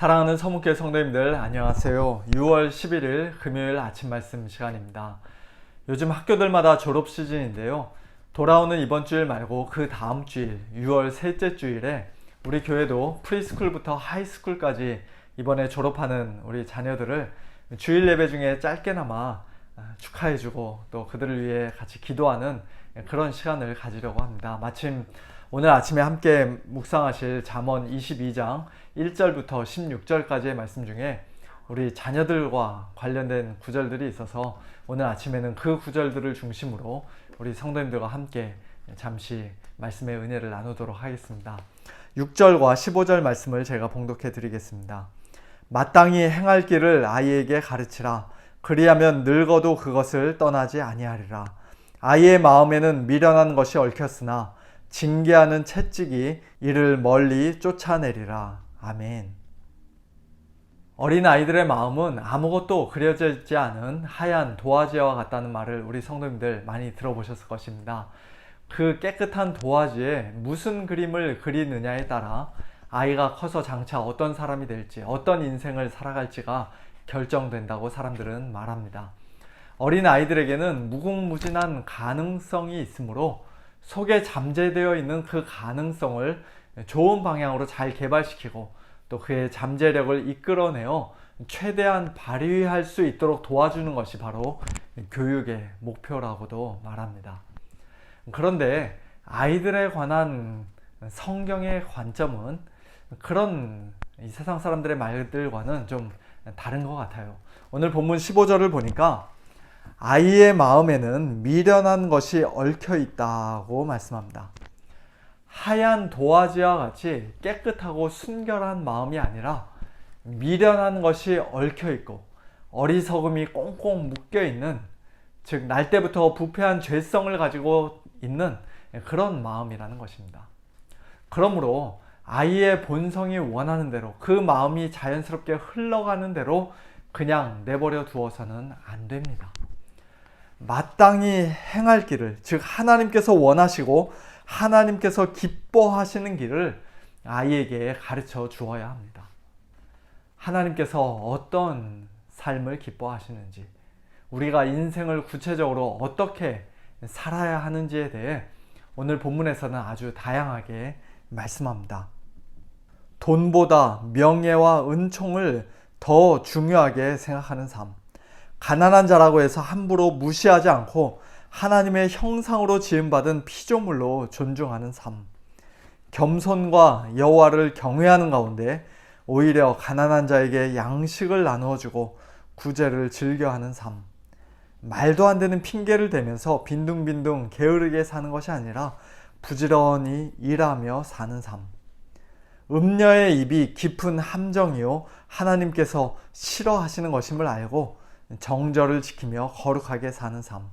사랑하는 서문교회 성도님들 안녕하세요. 6월 11일 금요일 아침 말씀 시간입니다. 요즘 학교들마다 졸업 시즌인데요. 돌아오는 이번 주일 말고 그 다음 주일 6월 셋째 주일에 우리 교회도 프리스쿨부터 하이스쿨까지 이번에 졸업하는 우리 자녀들을 주일 예배 중에 짧게나마 축하해주고 또 그들을 위해 같이 기도하는 그런 시간을 가지려고 합니다. 마침 오늘 아침에 함께 묵상하실 잠언 22장 1절부터 16절까지의 말씀 중에 우리 자녀들과 관련된 구절들이 있어서 오늘 아침에는 그 구절들을 중심으로 우리 성도님들과 함께 잠시 말씀의 은혜를 나누도록 하겠습니다. 6절과 15절 말씀을 제가 봉독해 드리겠습니다. 마땅히 행할 길을 아이에게 가르치라. 그리하면 늙어도 그것을 떠나지 아니하리라. 아이의 마음에는 미련한 것이 얽혔으나 징계하는 채찍이 이를 멀리 쫓아내리라. 아멘. 어린 아이들의 마음은 아무것도 그려져 있지 않은 하얀 도화지와 같다는 말을 우리 성도님들 많이 들어보셨을 것입니다. 그 깨끗한 도화지에 무슨 그림을 그리느냐에 따라 아이가 커서 장차 어떤 사람이 될지, 어떤 인생을 살아갈지가 결정된다고 사람들은 말합니다. 어린 아이들에게는 무궁무진한 가능성이 있으므로 속에 잠재되어 있는 그 가능성을 좋은 방향으로 잘 개발시키고 또 그의 잠재력을 이끌어내어 최대한 발휘할 수 있도록 도와주는 것이 바로 교육의 목표라고도 말합니다. 그런데 아이들에 관한 성경의 관점은 그런 이 세상 사람들의 말들과는 좀 다른 것 같아요. 오늘 본문 15절을 보니까 아이의 마음에는 미련한 것이 얽혀 있다고 말씀합니다. 하얀 도화지와 같이 깨끗하고 순결한 마음이 아니라 미련한 것이 얽혀 있고 어리석음이 꽁꽁 묶여 있는, 즉 날 때부터 부패한 죄성을 가지고 있는 그런 마음이라는 것입니다. 그러므로 아이의 본성이 원하는 대로, 그 마음이 자연스럽게 흘러가는 대로 그냥 내버려 두어서는 안 됩니다. 마땅히 행할 길을, 즉 하나님께서 원하시고 하나님께서 기뻐하시는 길을 아이에게 가르쳐 주어야 합니다. 하나님께서 어떤 삶을 기뻐하시는지, 우리가 인생을 구체적으로 어떻게 살아야 하는지에 대해 오늘 본문에서는 아주 다양하게 말씀합니다. 돈보다 명예와 은총을 더 중요하게 생각하는 삶, 가난한 자라고 해서 함부로 무시하지 않고 하나님의 형상으로 지음받은 피조물로 존중하는 삶, 겸손과 여호와를 경외하는 가운데 오히려 가난한 자에게 양식을 나누어주고 구제를 즐겨하는 삶, 말도 안 되는 핑계를 대면서 빈둥빈둥 게으르게 사는 것이 아니라 부지런히 일하며 사는 삶, 음녀의 입이 깊은 함정이요 하나님께서 싫어하시는 것임을 알고 정절을 지키며 거룩하게 사는 삶,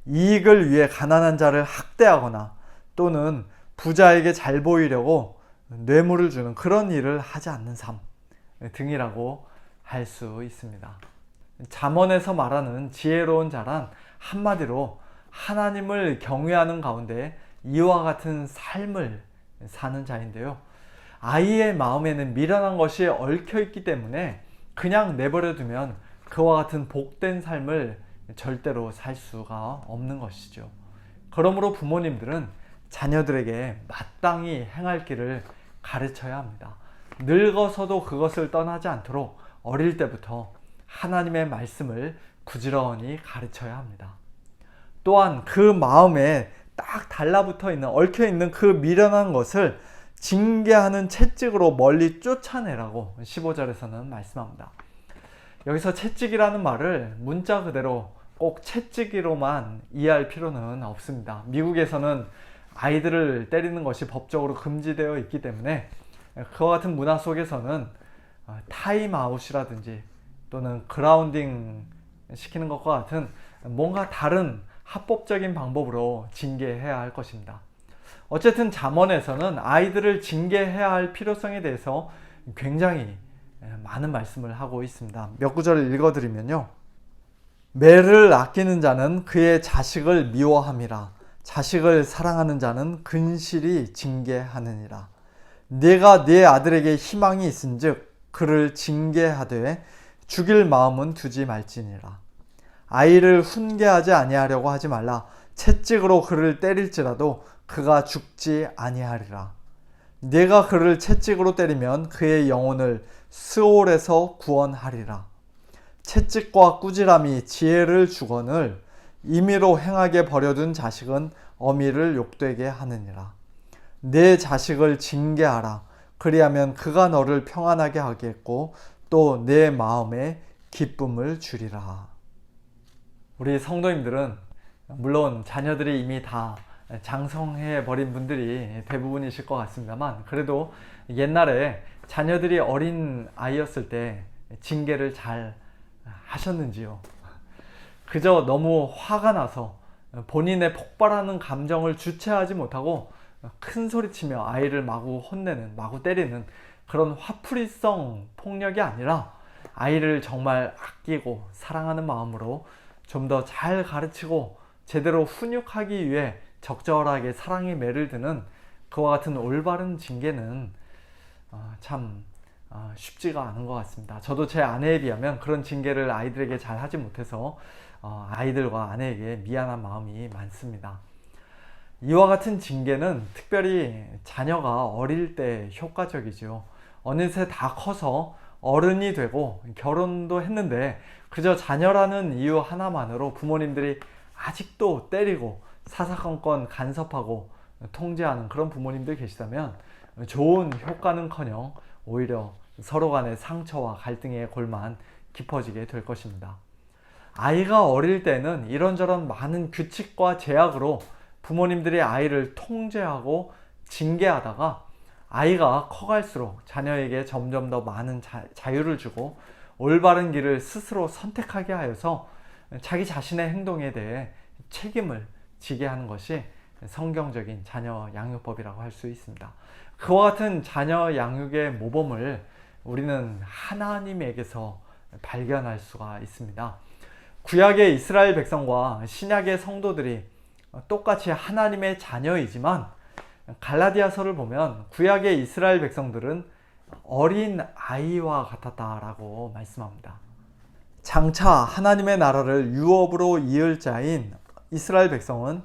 이익을 위해 가난한 자를 학대하거나 또는 부자에게 잘 보이려고 뇌물을 주는 그런 일을 하지 않는 삶 등이라고 할 수 있습니다. 잠언에서 말하는 지혜로운 자란 한마디로 하나님을 경외하는 가운데 이와 같은 삶을 사는 자인데요. 아이의 마음에는 미련한 것이 얽혀 있기 때문에 그냥 내버려 두면 그와 같은 복된 삶을 절대로 살 수가 없는 것이죠. 그러므로 부모님들은 자녀들에게 마땅히 행할 길을 가르쳐야 합니다. 늙어서도 그것을 떠나지 않도록 어릴 때부터 하나님의 말씀을 부지런히 가르쳐야 합니다. 또한 그 마음에 딱 달라붙어 있는, 얽혀 있는 그 미련한 것을 징계하는 채찍으로 멀리 쫓아내라고 15절에서는 말씀합니다. 여기서 채찍이라는 말을 문자 그대로 꼭 채찍이로만 이해할 필요는 없습니다. 미국에서는 아이들을 때리는 것이 법적으로 금지되어 있기 때문에 그와 같은 문화 속에서는 타임아웃이라든지 또는 그라운딩 시키는 것과 같은 뭔가 다른 합법적인 방법으로 징계해야 할 것입니다. 어쨌든 잠언에서는 아이들을 징계해야 할 필요성에 대해서 굉장히 많은 말씀을 하고 있습니다. 몇 구절을 읽어드리면요. 매를 아끼는 자는 그의 자식을 미워함이라. 자식을 사랑하는 자는 근실히 징계하느니라. 네가 네 아들에게 희망이 있은즉 그를 징계하되 죽일 마음은 두지 말지니라. 아이를 훈계하지 아니하려고 하지 말라. 채찍으로 그를 때릴지라도 그가 죽지 아니하리라. 네가 그를 채찍으로 때리면 그의 영혼을 스올에서 구원하리라. 채찍과 꾸지람이 지혜를 주거늘 임의로 행하게 버려둔 자식은 어미를 욕되게 하느니라. 내 자식을 징계하라. 그리하면 그가 너를 평안하게 하겠고 또 내 마음에 기쁨을 주리라. 우리 성도님들은 물론 자녀들이 이미 다 장성해 버린 분들이 대부분이실 것 같습니다만, 그래도 옛날에 자녀들이 어린 아이였을 때 징계를 잘 하셨는지요? 그저 너무 화가 나서 본인의 폭발하는 감정을 주체하지 못하고 큰 소리치며 아이를 마구 혼내는, 마구 때리는 그런 화풀이성 폭력이 아니라 아이를 정말 아끼고 사랑하는 마음으로 좀 더 잘 가르치고 제대로 훈육하기 위해 적절하게 사랑의 매를 드는 그와 같은 올바른 징계는 참 쉽지가 않은 것 같습니다. 저도 제 아내에 비하면 그런 징계를 아이들에게 잘 하지 못해서 아이들과 아내에게 미안한 마음이 많습니다. 이와 같은 징계는 특별히 자녀가 어릴 때 효과적이죠. 어느새 다 커서 어른이 되고 결혼도 했는데 그저 자녀라는 이유 하나만으로 부모님들이 아직도 때리고 사사건건 간섭하고 통제하는 그런 부모님들 계시다면 좋은 효과는커녕 오히려 서로 간의 상처와 갈등의 골만 깊어지게 될 것입니다. 아이가 어릴 때는 이런저런 많은 규칙과 제약으로 부모님들이 아이를 통제하고 징계하다가 아이가 커갈수록 자녀에게 점점 더 많은 자유를 주고 올바른 길을 스스로 선택하게 하여서 자기 자신의 행동에 대해 책임을 지게 하는 것이 성경적인 자녀 양육법이라고 할 수 있습니다. 그와 같은 자녀 양육의 모범을 우리는 하나님에게서 발견할 수가 있습니다. 구약의 이스라엘 백성과 신약의 성도들이 똑같이 하나님의 자녀이지만 갈라디아서를 보면 구약의 이스라엘 백성들은 어린 아이와 같았다라고 말씀합니다. 장차 하나님의 나라를 유업으로 이을 자인 이스라엘 백성은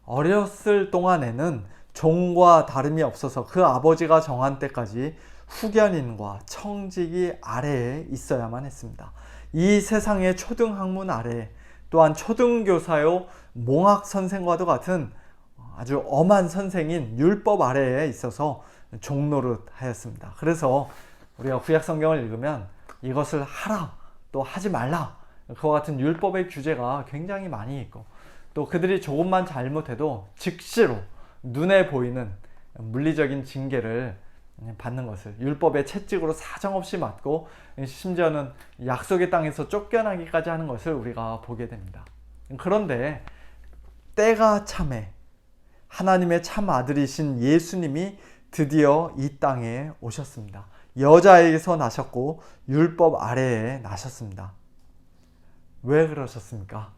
어렸을 동안에는 종과 다름이 없어서 그 아버지가 정한 때까지 후견인과 청지기 아래에 있어야만 했습니다. 이 세상의 초등학문 아래, 또한 초등교사요 몽학선생과도 같은 아주 엄한 선생인 율법 아래에 있어서 종노릇 하였습니다. 그래서 우리가 구약 성경을 읽으면 이것을 하라, 또 하지 말라, 그와 같은 율법의 규제가 굉장히 많이 있고, 또 그들이 조금만 잘못해도 즉시로 눈에 보이는 물리적인 징계를 받는 것을, 율법의 채찍으로 사정없이 맞고 심지어는 약속의 땅에서 쫓겨나기까지 하는 것을 우리가 보게 됩니다. 그런데 때가 참에 하나님의 참 아들이신 예수님이 드디어 이 땅에 오셨습니다. 여자에게서 나셨고 율법 아래에 나셨습니다. 왜 그러셨습니까?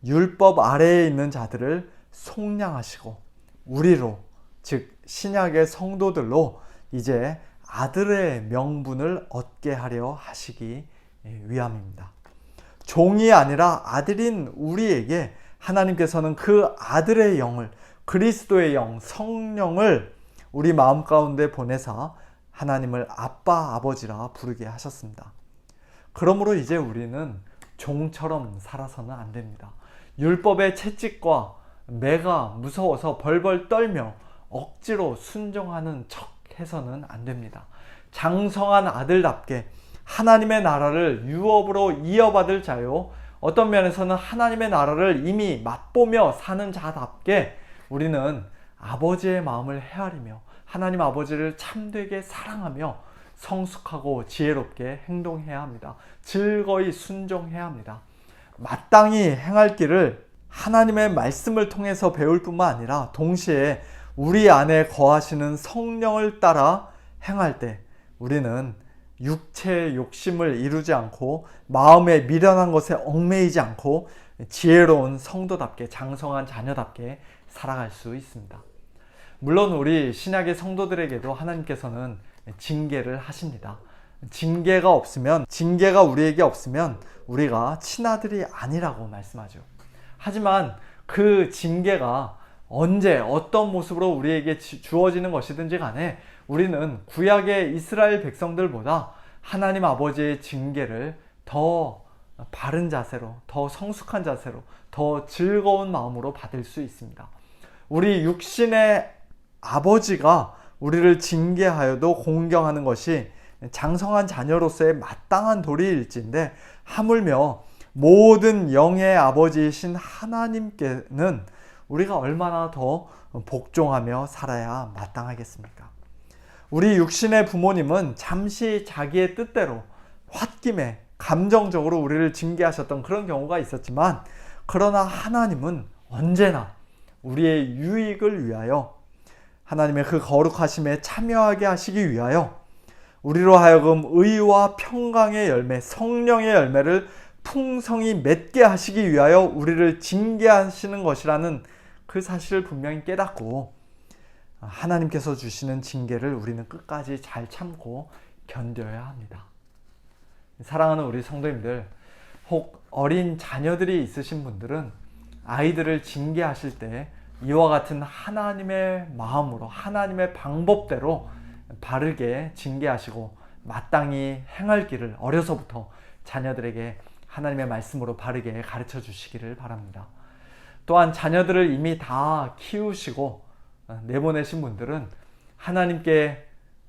율법 아래에 있는 자들을 속량하시고 우리로, 즉 신약의 성도들로 이제 아들의 명분을 얻게 하려 하시기 위함입니다. 종이 아니라 아들인 우리에게 하나님께서는 그 아들의 영을, 그리스도의 영, 성령을 우리 마음 가운데 보내사 하나님을 아빠, 아버지라 부르게 하셨습니다. 그러므로 이제 우리는 종처럼 살아서는 안 됩니다. 율법의 채찍과 매가 무서워서 벌벌 떨며 억지로 순종하는 척 해서는 안 됩니다. 장성한 아들답게 하나님의 나라를 유업으로 이어받을 자요, 어떤 면에서는 하나님의 나라를 이미 맛보며 사는 자답게 우리는 아버지의 마음을 헤아리며 하나님 아버지를 참되게 사랑하며 성숙하고 지혜롭게 행동해야 합니다. 즐거이 순종해야 합니다. 마땅히 행할 길을 하나님의 말씀을 통해서 배울 뿐만 아니라 동시에 우리 안에 거하시는 성령을 따라 행할 때 우리는 육체의 욕심을 이루지 않고 마음의 미련한 것에 얽매이지 않고 지혜로운 성도답게, 장성한 자녀답게 살아갈 수 있습니다. 물론 우리 신약의 성도들에게도 하나님께서는 징계를 하십니다. 징계가 우리에게 없으면 우리가 친아들이 아니라고 말씀하죠. 하지만 그 징계가 언제 어떤 모습으로 우리에게 주어지는 것이든지 간에 우리는 구약의 이스라엘 백성들보다 하나님 아버지의 징계를 더 바른 자세로, 더 성숙한 자세로, 더 즐거운 마음으로 받을 수 있습니다. 우리 육신의 아버지가 우리를 징계하여도 공경하는 것이 장성한 자녀로서의 마땅한 도리일진데, 하물며 모든 영의 아버지이신 하나님께는 우리가 얼마나 더 복종하며 살아야 마땅하겠습니까? 우리 육신의 부모님은 잠시 자기의 뜻대로 홧김에 감정적으로 우리를 징계하셨던 그런 경우가 있었지만, 그러나 하나님은 언제나 우리의 유익을 위하여, 하나님의 그 거룩하심에 참여하게 하시기 위하여 우리로 하여금 의와 평강의 열매, 성령의 열매를 풍성히 맺게 하시기 위하여 우리를 징계하시는 것이라는 그 사실을 분명히 깨닫고, 하나님께서 주시는 징계를 우리는 끝까지 잘 참고 견뎌야 합니다. 사랑하는 우리 성도님들, 혹 어린 자녀들이 있으신 분들은 아이들을 징계하실 때 이와 같은 하나님의 마음으로, 하나님의 방법대로 바르게 징계하시고 마땅히 행할 길을 어려서부터 자녀들에게 하나님의 말씀으로 바르게 가르쳐 주시기를 바랍니다. 또한 자녀들을 이미 다 키우시고 내보내신 분들은 하나님께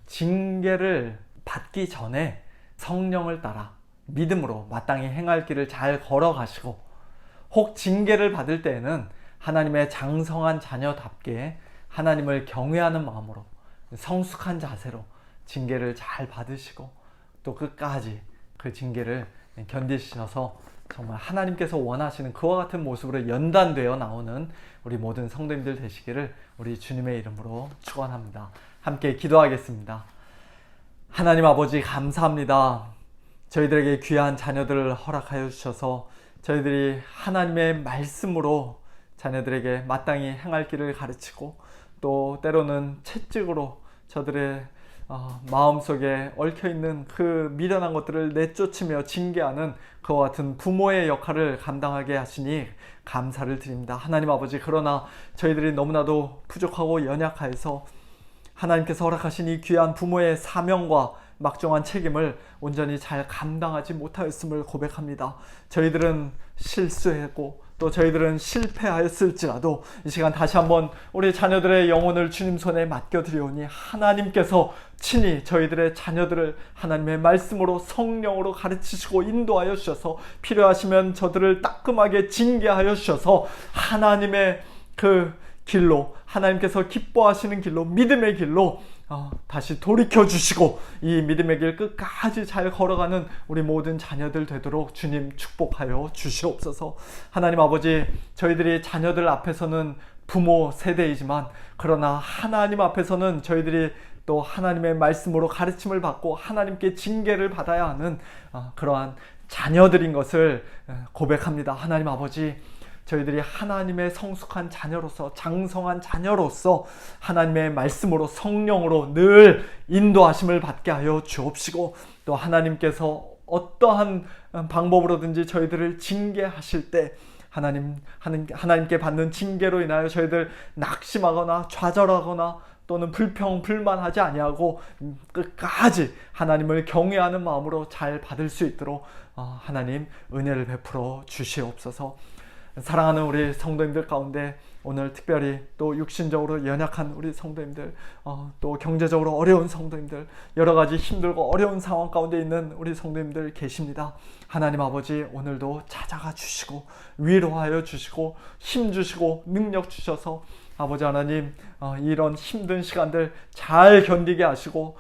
징계를 받기 전에 성령을 따라 믿음으로 마땅히 행할 길을 잘 걸어가시고, 혹 징계를 받을 때에는 하나님의 장성한 자녀답게 하나님을 경외하는 마음으로 성숙한 자세로 징계를 잘 받으시고 또 끝까지 그 징계를 견디셔서 정말 하나님께서 원하시는 그와 같은 모습으로 연단되어 나오는 우리 모든 성도님들 되시기를 우리 주님의 이름으로 축원합니다. 함께 기도하겠습니다. 하나님 아버지, 감사합니다. 저희들에게 귀한 자녀들을 허락하여 주셔서 저희들이 하나님의 말씀으로 자녀들에게 마땅히 행할 길을 가르치고, 또 때로는 채찍으로 저들의 마음속에 얽혀있는 그 미련한 것들을 내쫓으며 징계하는 그와 같은 부모의 역할을 감당하게 하시니 감사를 드립니다. 하나님 아버지, 그러나 저희들이 너무나도 부족하고 연약하여서 하나님께서 허락하신 이 귀한 부모의 사명과 막중한 책임을 온전히 잘 감당하지 못하였음을 고백합니다. 저희들은 실수했고 또 저희들은 실패하였을지라도 이 시간 다시 한번 우리 자녀들의 영혼을 주님 손에 맡겨드리오니 하나님께서 친히 저희들의 자녀들을 하나님의 말씀으로 성령으로 가르치시고 인도하여 주셔서 필요하시면 저들을 따끔하게 징계하여 주셔서 하나님의 그 길로, 하나님께서 기뻐하시는 길로, 믿음의 길로 다시 돌이켜 주시고 이 믿음의 길 끝까지 잘 걸어가는 우리 모든 자녀들 되도록 주님 축복하여 주시옵소서. 하나님 아버지, 저희들이 자녀들 앞에서는 부모 세대이지만 그러나 하나님 앞에서는 저희들이 또 하나님의 말씀으로 가르침을 받고 하나님께 징계를 받아야 하는 그러한 자녀들인 것을 고백합니다. 하나님 아버지, 저희들이 하나님의 성숙한 자녀로서, 장성한 자녀로서 하나님의 말씀으로 성령으로 늘 인도하심을 받게 하여 주옵시고, 또 하나님께서 어떠한 방법으로든지 저희들을 징계하실 때 하나님께 받는 징계로 인하여 저희들 낙심하거나 좌절하거나 또는 불평불만하지 아니하고 끝까지 하나님을 경외하는 마음으로 잘 받을 수 있도록 하나님 은혜를 베풀어 주시옵소서. 사랑하는 우리 성도님들 가운데 오늘 특별히 또 육신적으로 연약한 우리 성도님들, 또 경제적으로 어려운 성도님들, 여러 가지 힘들고 어려운 상황 가운데 있는 우리 성도님들 계십니다. 하나님 아버지, 오늘도 찾아가 주시고 위로하여 주시고 힘 주시고 능력 주셔서 아버지 하나님, 이런 힘든 시간들 잘 견디게 하시고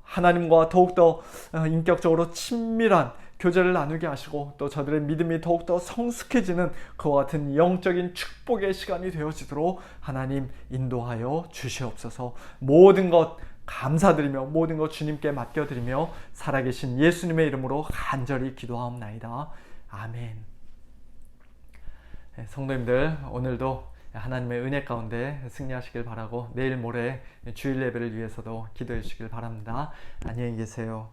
하나님과 더욱더 인격적으로 친밀한 교제를 나누게 하시고 또 저들의 믿음이 더욱더 성숙해지는 그와 같은 영적인 축복의 시간이 되어지도록 하나님 인도하여 주시옵소서. 모든 것 감사드리며 모든 것 주님께 맡겨드리며 살아계신 예수님의 이름으로 간절히 기도하옵나이다. 아멘. 성도님들, 오늘도 하나님의 은혜 가운데 승리하시길 바라고 내일 모레 주일 예배를 위해서도 기도해 주시길 바랍니다. 안녕히 계세요.